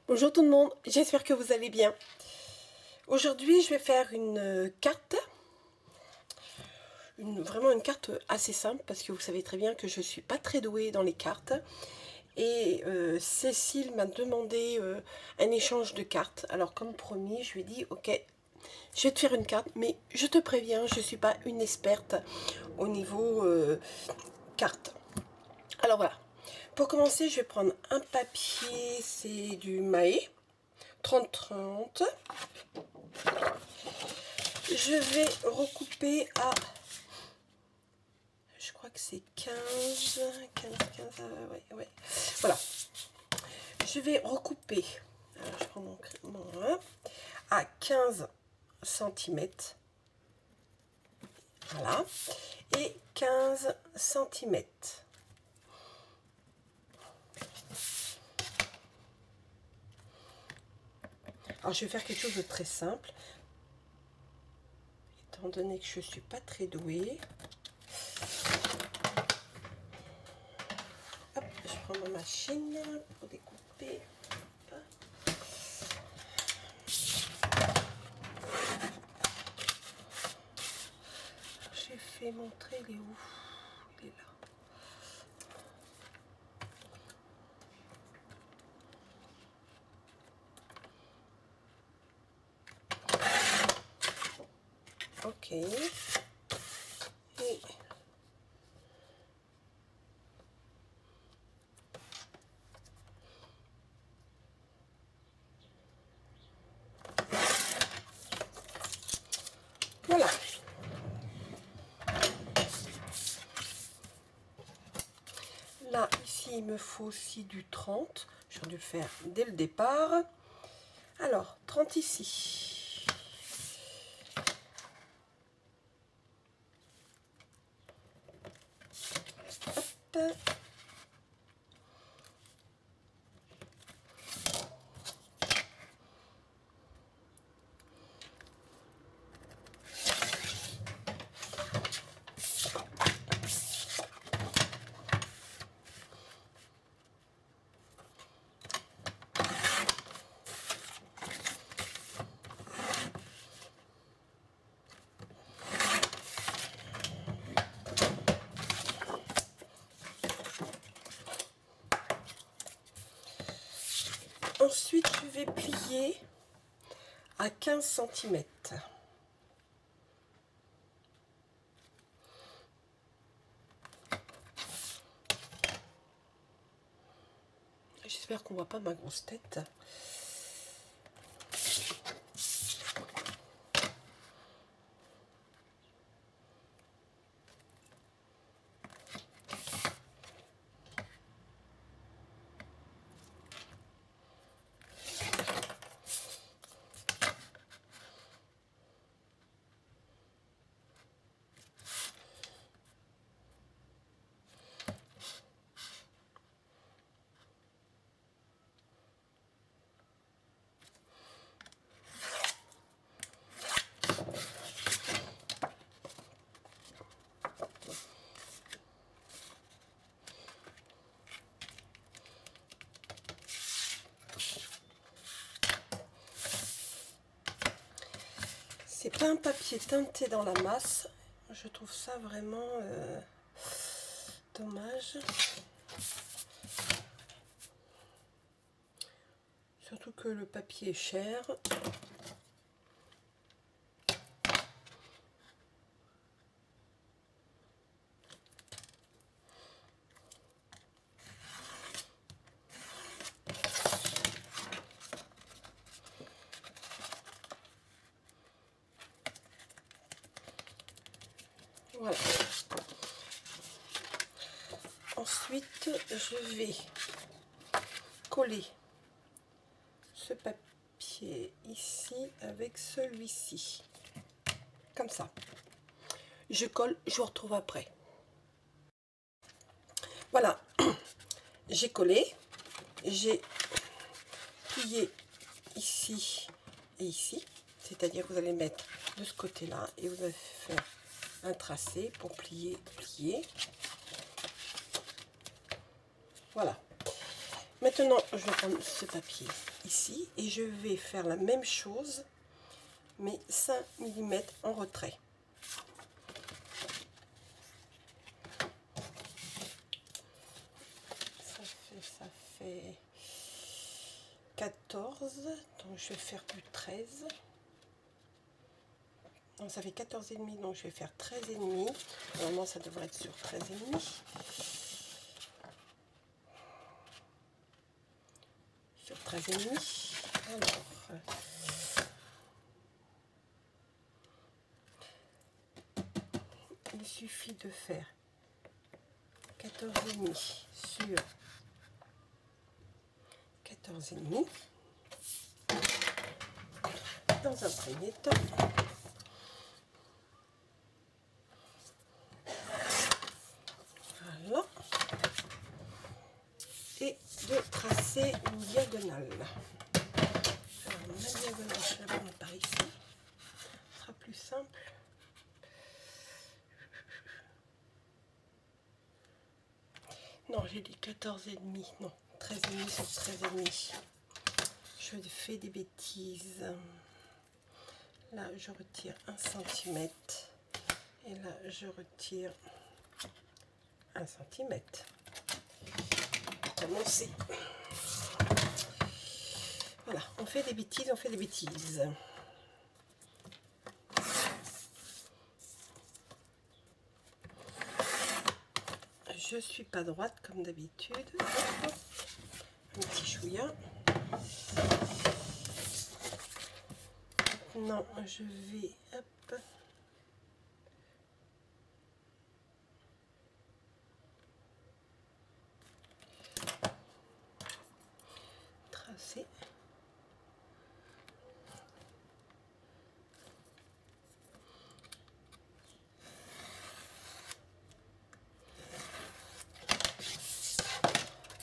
Bonjour tout le monde, j'espère que vous allez bien. Aujourd'hui, je vais faire une carte, vraiment une carte assez simple parce que vous savez très bien que je ne suis pas très douée dans les cartes. Et Cécile m'a demandé un échange de cartes. Alors comme promis, je lui ai dit ok, je vais te faire une carte, mais je te préviens, je ne suis pas une experte au niveau carte. Alors voilà, pour commencer, je vais prendre un papier, c'est du Mahé 30-30. Je vais recouper à, je crois que c'est 15, ouais, ouais. Voilà. Je vais recouper, alors je prends mon crayon, à 15 centimètres. Voilà. Et 15 centimètres. Alors je vais faire quelque chose de très simple. Étant donné que je ne suis pas très douée. Hop, je prends ma machine pour découper. J'ai fait montrer, il est où? Il est là. Ok. Et voilà. Là, ici, il me faut aussi du 30. J'aurais dû le faire dès le départ. Alors, 30 ici. Hop. Ensuite, je vais plier à 15 centimètres. J'espère qu'on ne voit pas ma grosse tête. C'est pas un papier teinté dans la masse. Je trouve ça vraiment dommage. Surtout que le papier est cher. Voilà. Ensuite, je vais coller ce papier ici avec celui-ci. Comme ça. Je colle, je vous retrouve après. Voilà. J'ai collé. J'ai plié ici et ici. C'est-à-dire que vous allez mettre de ce côté-là et vous allez faire un tracé pour plier, plier. Voilà. Maintenant, je vais prendre ce papier ici et je vais faire la même chose, mais 5 mm en retrait. Ça fait 14, donc je vais faire du 13. Donc ça fait 14,5, donc je vais faire 13,5. Normalement, ça devrait être sur 13,5. Sur 13,5. Alors, il suffit de faire 14,5 sur 14,5 dans un premier temps. Voilà. Et de tracer une diagonale. Alors, ma diagonale, je la prends par ici. Ce sera plus simple. Non, j'ai dit 14,5. Non, 13,5 sur 13,5. Je fais des bêtises. Là, je retire 1 cm. Et là, je retire 1 cm. Pour commencer. Voilà, on fait des bêtises, on fait des bêtises. Je suis pas droite comme d'habitude. Un petit chouïa. Non, je vais hop, tracer.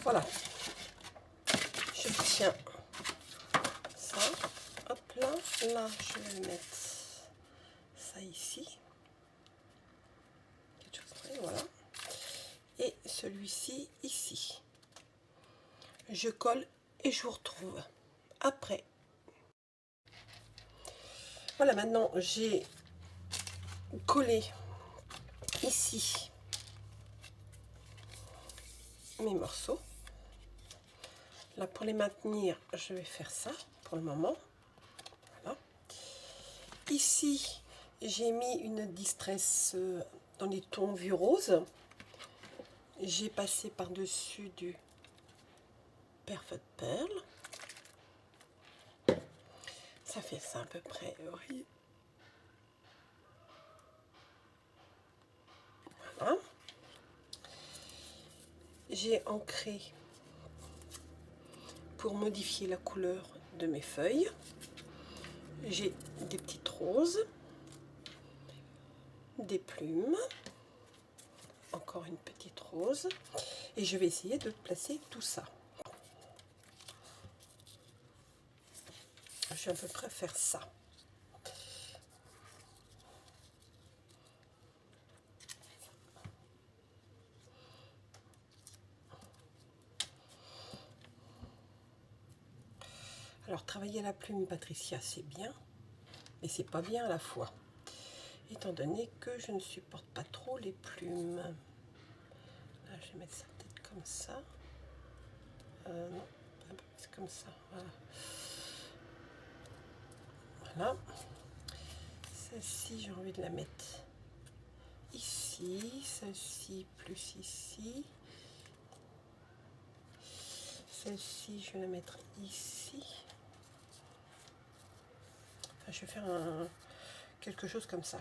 Voilà. Je tiens ça. Hop là. Là, je vais mettre ça ici. Quelque chose près, voilà. Et celui-ci ici. Je colle et je vous retrouve après. Voilà, maintenant j'ai collé ici mes morceaux. Là, pour les maintenir, je vais faire ça pour le moment. Voilà. Ici, j'ai mis une distress dans les tons vue rose. J'ai passé par-dessus du Perfect Pearl. Ça fait ça à peu près. Oui. Voilà. J'ai ancré pour modifier la couleur de mes feuilles. J'ai des petites roses, des plumes, encore une petite rose, et je vais essayer de placer tout ça. Je vais à peu près faire ça. Alors, travailler la plume, Patricia, c'est bien, mais c'est pas bien à la fois, étant donné que je ne supporte pas trop les plumes. Là, je vais mettre ça peut-être comme ça. Non, un peu plus comme ça. Voilà. Voilà. Celle-ci, j'ai envie de la mettre ici. Celle-ci, plus ici. Celle-ci, je vais la mettre ici. Enfin, je vais faire quelque chose comme ça.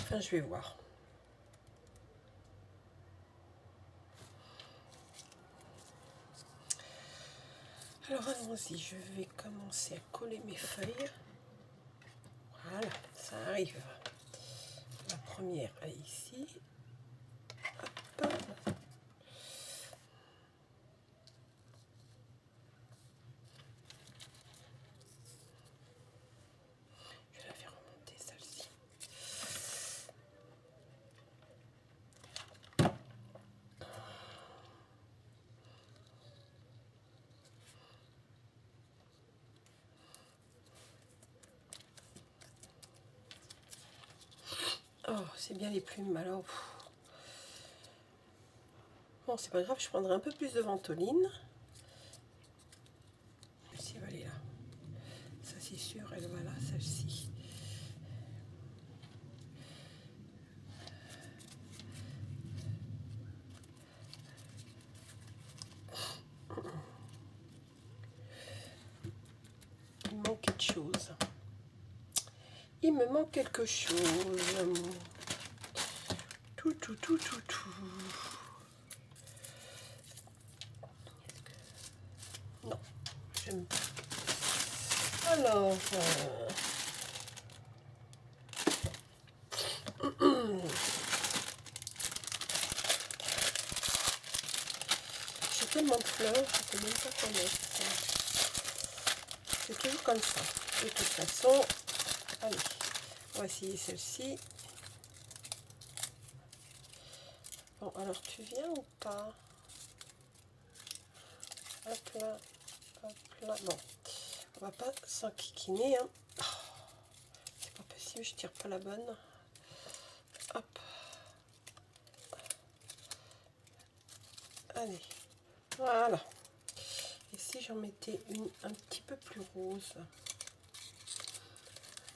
Enfin, je vais voir. Alors, allons-y. Je vais commencer à coller mes feuilles. Voilà, ça arrive. La première, elle est ici. Hop. Je vais la faire remonter, celle-ci. c'est bien les plumes. Alors, bon, c'est pas grave, je prendrai un peu plus de ventoline. Celle-ci va aller là. Ça, c'est sûr, elle va là, celle-ci. Il manque quelque chose. Il me manque quelque chose. Tout. Non, j'aime pas. Alors, j'ai tellement de fleurs, je ne sais même pas comment mettre ça. C'est toujours comme ça. De toute façon, allez, on va essayer celle-ci. Bon, alors tu viens ou pas? Hop là, hop là. Bon, on va pas s'enquiquiner, hein. Oh, c'est pas possible, je tire pas la bonne. Hop. Allez, voilà. Et si j'en mettais une un petit peu plus rose,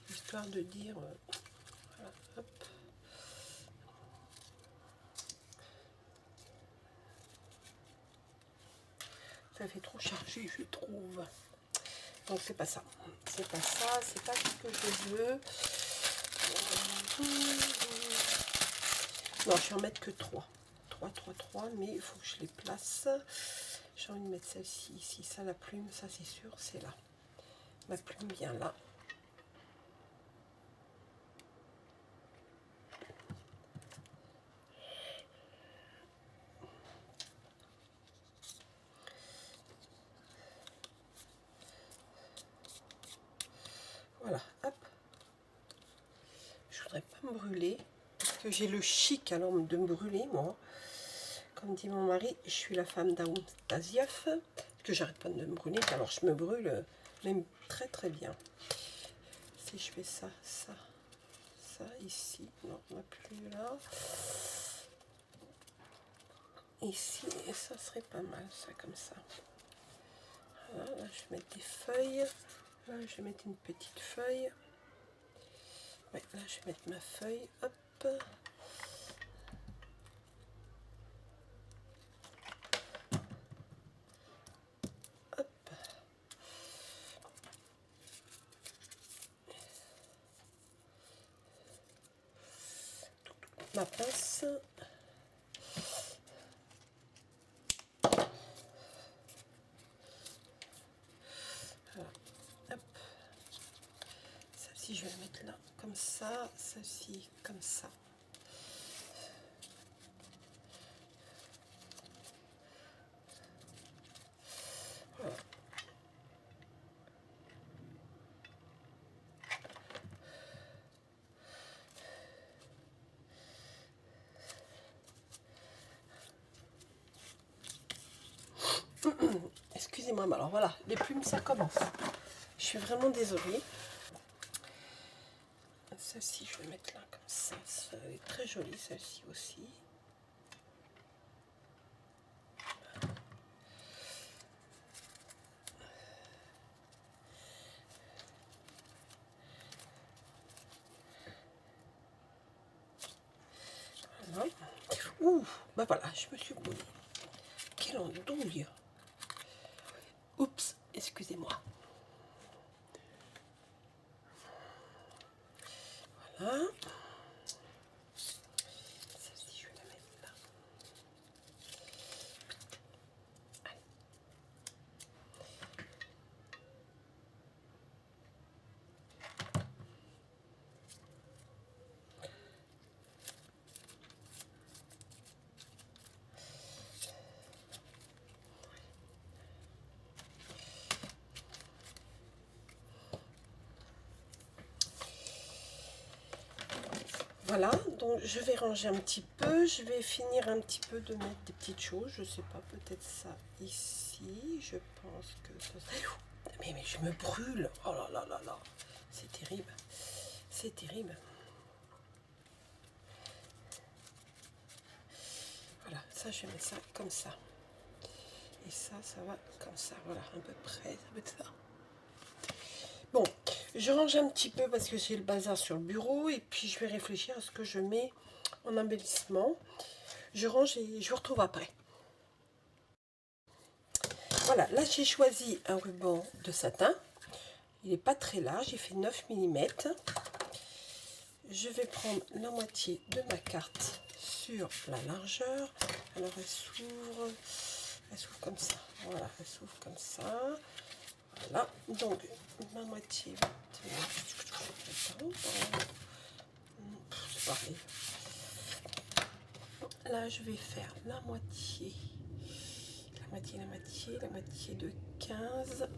histoire de dire, voilà, hop. Ça fait trop chargé, je trouve. Donc c'est pas ça. C'est pas ça, c'est pas ce que je veux. Non, je vais en mettre que 3. 3, mais il faut que je les place. J'ai envie de mettre celle-ci ici. Ça, la plume, ça c'est sûr, c'est là. Ma plume vient là. Voilà, hop. Je voudrais pas me brûler, parce que j'ai le chic alors de me brûler, moi. Comme dit mon mari, je suis la femme d'Aoum-Tazieff, parce que j'arrête pas de me brûler, alors je me brûle même très bien. Si je fais ça, ça ici, non, on va plus là. Ici, et ça serait pas mal, ça comme ça. Voilà, là je vais mettre des feuilles. Là je vais mettre une petite feuille. Ouais, là je vais mettre ma feuille, hop. Hop. Ma pince. Voilà. Hop. Celle-ci je vais la mettre là, comme ça. Celle-ci comme ça. Voilà. Excusez-moi, mais alors voilà, les plumes ça commence. Je suis vraiment désolée. Celle-ci je vais mettre là comme ça. Elle est très jolie celle-ci aussi. Voilà. Ouh, bah voilà, je me suis brûlée. Quelle andouille. Oups, excusez-moi. Voilà. Celle-ci, je vais la mettre là. Allez. Voilà, donc je vais ranger un petit peu, je vais finir un petit peu de mettre des petites choses, je sais pas, peut-être ça ici, je pense que ça... Mais je me brûle, oh là là, c'est terrible, c'est terrible. Ça, je vais mettre ça comme ça. Et ça va comme ça. Voilà, à peu près, ça va être ça. Bon, je range un petit peu parce que j'ai le bazar sur le bureau. Et puis, je vais réfléchir à ce que je mets en embellissement. Je range et je vous retrouve après. Voilà, là, j'ai choisi un ruban de satin. Il n'est pas très large, il fait 9 mm. Je vais prendre la moitié de ma carte sur la largeur. Alors, elle s'ouvre comme ça. Voilà, elle s'ouvre comme ça. Voilà, donc ma moitié. C'est pareil. Là, je vais faire la moitié. La moitié de 15.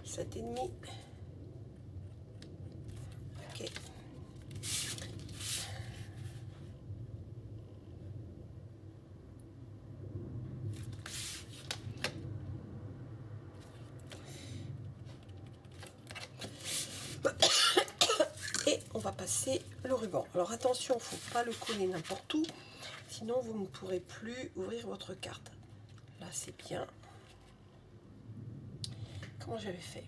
7,5. Ok. Et on va passer le ruban. Alors attention, il ne faut pas le coller n'importe où, sinon vous ne pourrez plus ouvrir votre carte. Là c'est bien. Comment j'avais fait?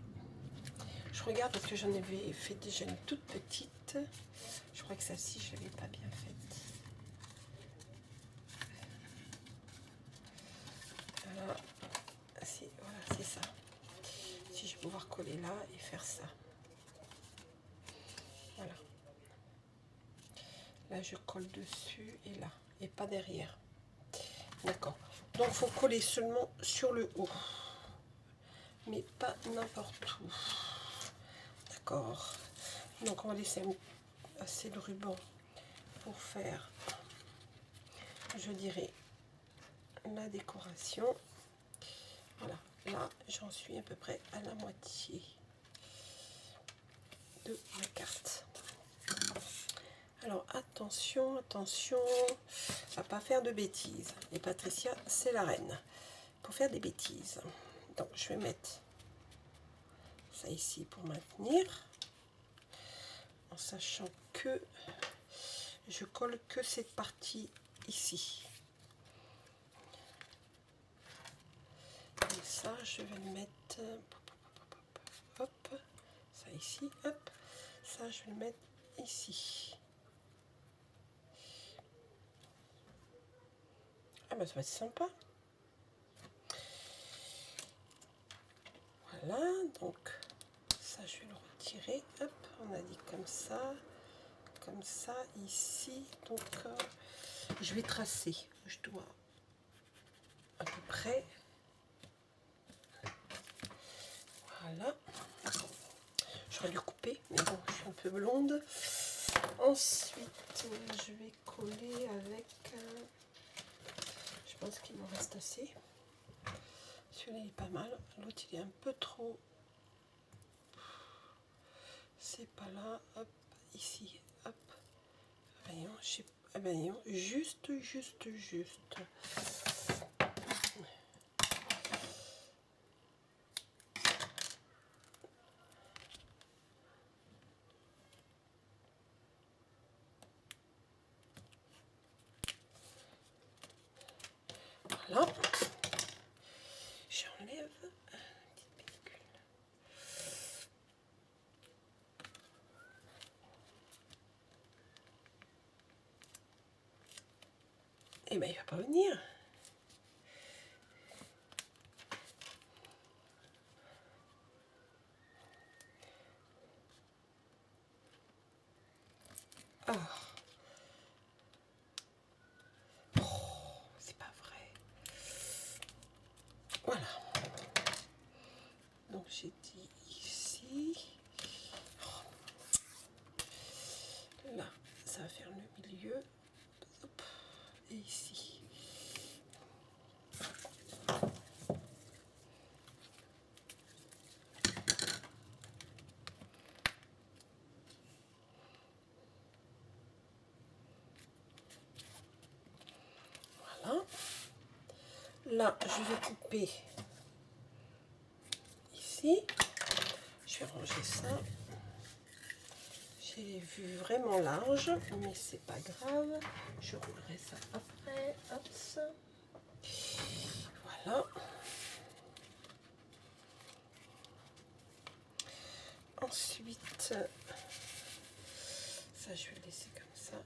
Je regarde parce que j'en avais fait déjà une toute petite. Je crois que celle-ci je ne l'avais pas bien faite. Voilà, c'est ça. Si je vais pouvoir coller là et faire ça. Voilà. Là, je colle dessus et là, et pas derrière. D'accord. Donc, il faut coller seulement sur le haut, mais pas n'importe où. D'accord. Donc, on va laisser assez de ruban pour faire, je dirais, la décoration. Voilà. Là, j'en suis à peu près à la moitié de ma carte. Alors attention, attention à pas faire de bêtises. Et Patricia, c'est la reine pour faire des bêtises. Donc je vais mettre ça ici pour maintenir, en sachant que je colle que cette partie ici. Et ça, je vais le mettre, hop, ça ici, hop, ça je vais le mettre ici. Ah ben ça va être sympa. Voilà, donc ça je vais le retirer, hop, on a dit comme ça, ici, donc je vais tracer, je dois à peu près, voilà, j'aurais dû couper, mais bon, je suis un peu blonde. Ensuite, je vais coller avec, je pense qu'il m'en reste assez. Celui-là il est pas mal, l'autre il est un peu trop, c'est pas là, hop, ici, hop, voyons, je sais pas, voyons, juste. Voilà, j'enlève une petite pellicule. Et ben il va pas venir. Ah. Oh, c'est pas vrai. Voilà. Donc j'ai dit ici. Là, ça va faire le milieu. Hop. Et ici. Voilà. Là, je vais couper ici. Je vais ranger ça. J'ai j'ai vu vraiment large, mais c'est pas grave. Je roulerai ça après. Hop, ça. Voilà. Ensuite, ça je vais le laisser comme ça.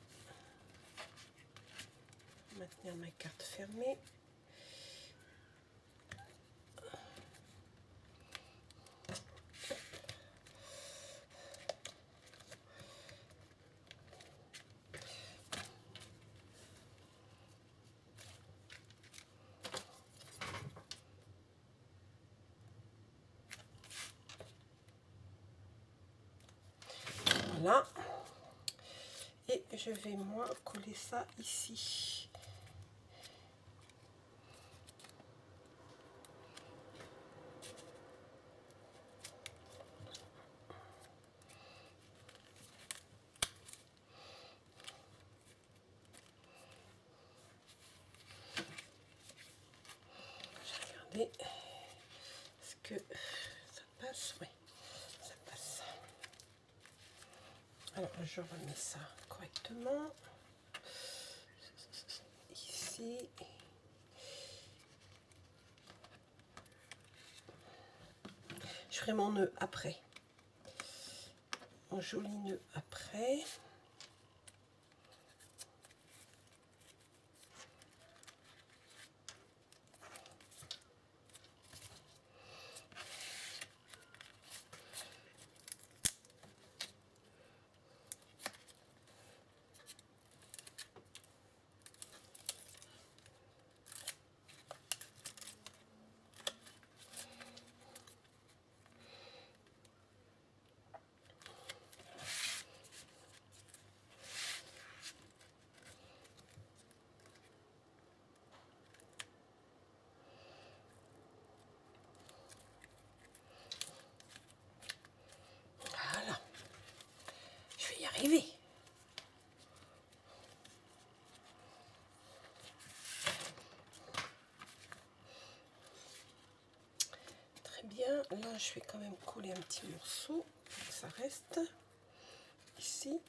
Maintenir ma carte fermée. Voilà. Et je vais moi coller ça ici. Regardez, est-ce que ça passe? Oui, ça passe. Alors je remets ça correctement ici. Je ferai mon nœud après, mon joli nœud après. Voilà, je vais y arriver. Très bien, là je vais quand même coller un petit morceau pour que ça reste ici.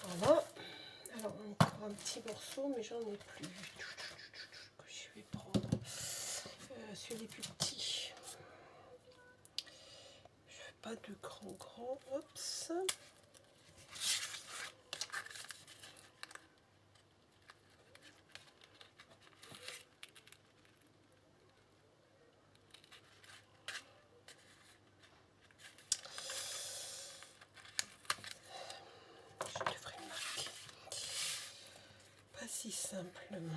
Voilà, alors encore un petit morceau, mais j'en ai plus. Je vais prendre celui des plus petits. Je fais pas de grands. Hop. Je devrais marquer. Pas si simplement.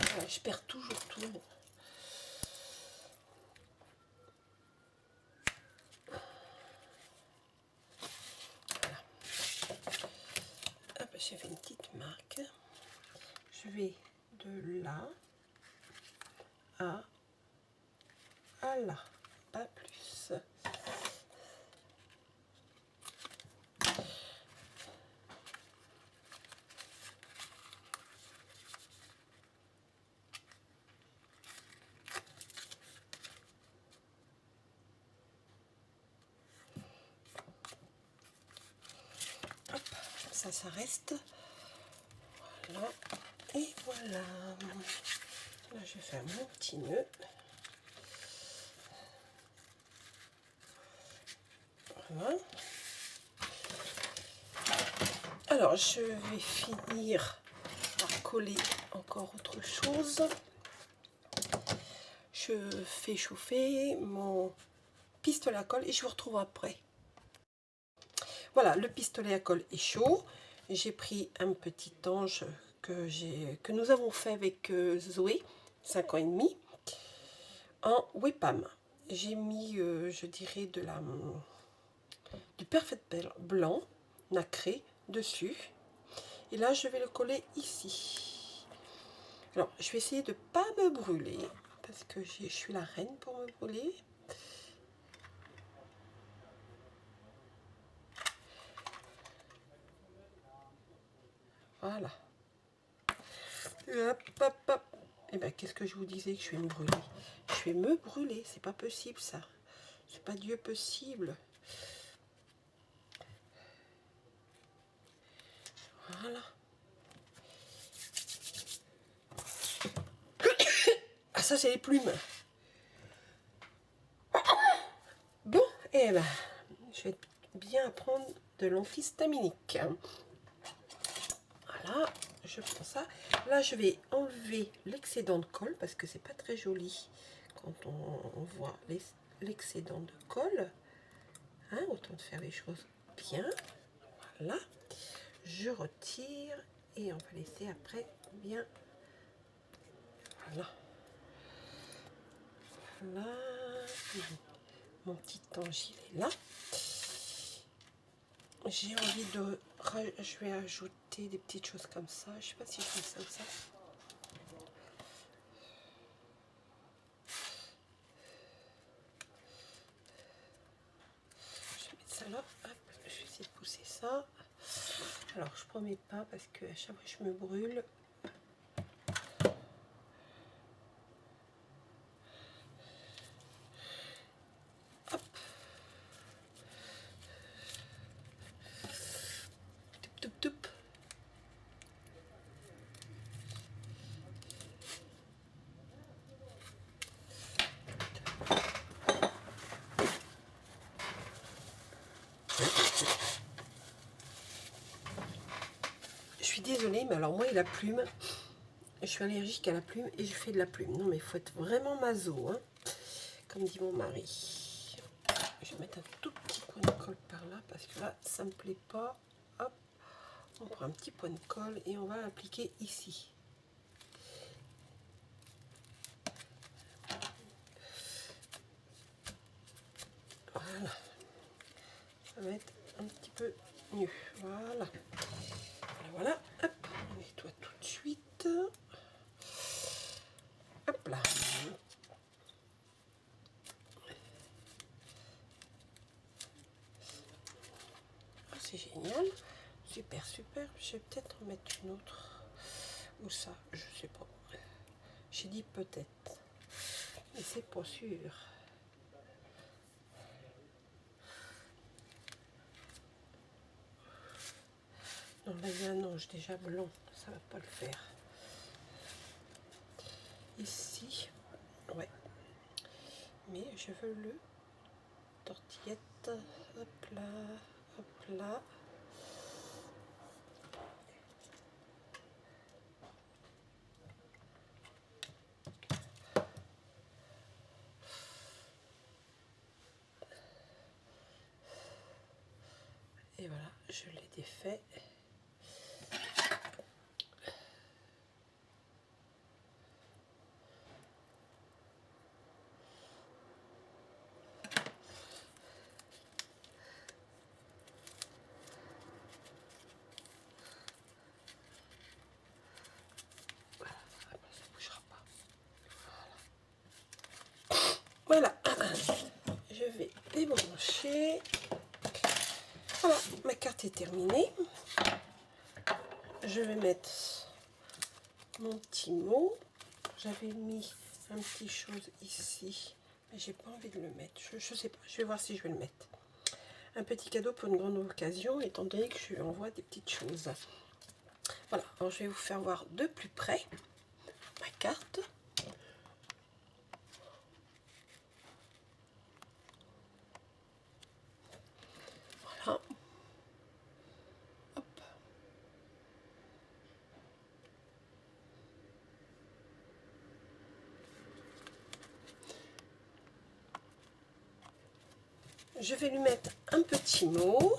Ouais, je perds toujours tout. Voilà. Hop, j'ai fait une petite marque. Je vais de là à là, pas plus. Hop, ça reste. Voilà, et voilà. Là, je vais faire mon petit nœud. Voilà. Alors, je vais finir par coller encore autre chose. Je fais chauffer mon pistolet à colle et je vous retrouve après. Voilà, le pistolet à colle est chaud. J'ai pris un petit ange que nous avons fait avec Zoé, 5 ans et demi, en Wepam. J'ai mis, je dirais, du Perfect blanc nacré dessus. Et là, je vais le coller ici. Alors, je vais essayer de ne pas me brûler, parce que je suis la reine pour me brûler. Voilà. Hop, hop, hop. Et ben, qu'est-ce que je vous disais que je vais me brûler? Je vais me brûler, c'est pas possible ça. C'est pas Dieu possible. Voilà. Ah, ça, c'est les plumes. Bon, et ben, je vais bien prendre de l'antihistaminique. Voilà, je prends ça. Là, je vais enlever l'excédent de colle parce que c'est pas très joli quand on voit l'excédent de colle. Hein, autant de faire les choses bien. Voilà. Je retire et on va laisser après bien. Voilà. Voilà. Mon petit tangier est là. J'ai envie de... Je vais ajouter des petites choses comme ça. Je sais pas si je fais ça ou ça. Je vais mettre ça là. Hop, je vais essayer de pousser ça. Alors, je promets pas parce que à chaque fois je me brûle. Hop. Toup, toup, toup. Je suis désolée, mais alors moi, il a plume. Je suis allergique à la plume et je fais de la plume. Non, mais il faut être vraiment maso, hein, comme dit mon mari. Je vais mettre un tout petit point de colle par là parce que là, ça me plaît pas. Hop, on prend un petit point de colle et on va l'appliquer ici. Voilà. Ça va être un petit peu mieux. Voilà. Voilà. Hop, on nettoie tout de suite. Hop là. C'est génial. Super, super. Je vais peut-être en mettre une autre. Ou ça, je sais pas. J'ai dit peut-être. Mais c'est pas sûr. Non, là, il y a un ange déjà blanc. Ça va pas le faire. Ici, ouais. Mais je veux le tortillette. Hop là, hop là. Et voilà, je l'ai défait. Voilà, après ça ne bougera pas. Voilà. Voilà. Je vais débrancher. Voilà, ma carte est terminée. Je vais mettre mon petit mot. J'avais mis un petit chose ici, mais j'ai pas envie de le mettre. Je sais pas, je vais voir si je vais le mettre. Un petit cadeau pour une grande occasion, étant donné que je lui envoie des petites choses. Voilà, alors je vais vous faire voir de plus près ma carte. Voilà. Hop. Je vais lui mettre un petit mot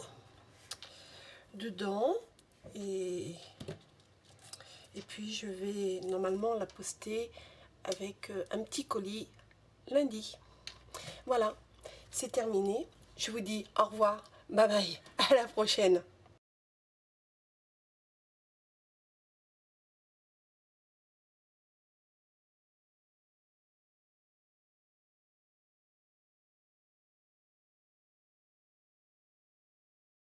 dedans et puis je vais normalement la poster avec un petit colis lundi. Voilà, c'est terminé. Je vous dis au revoir, bye bye, à la prochaine.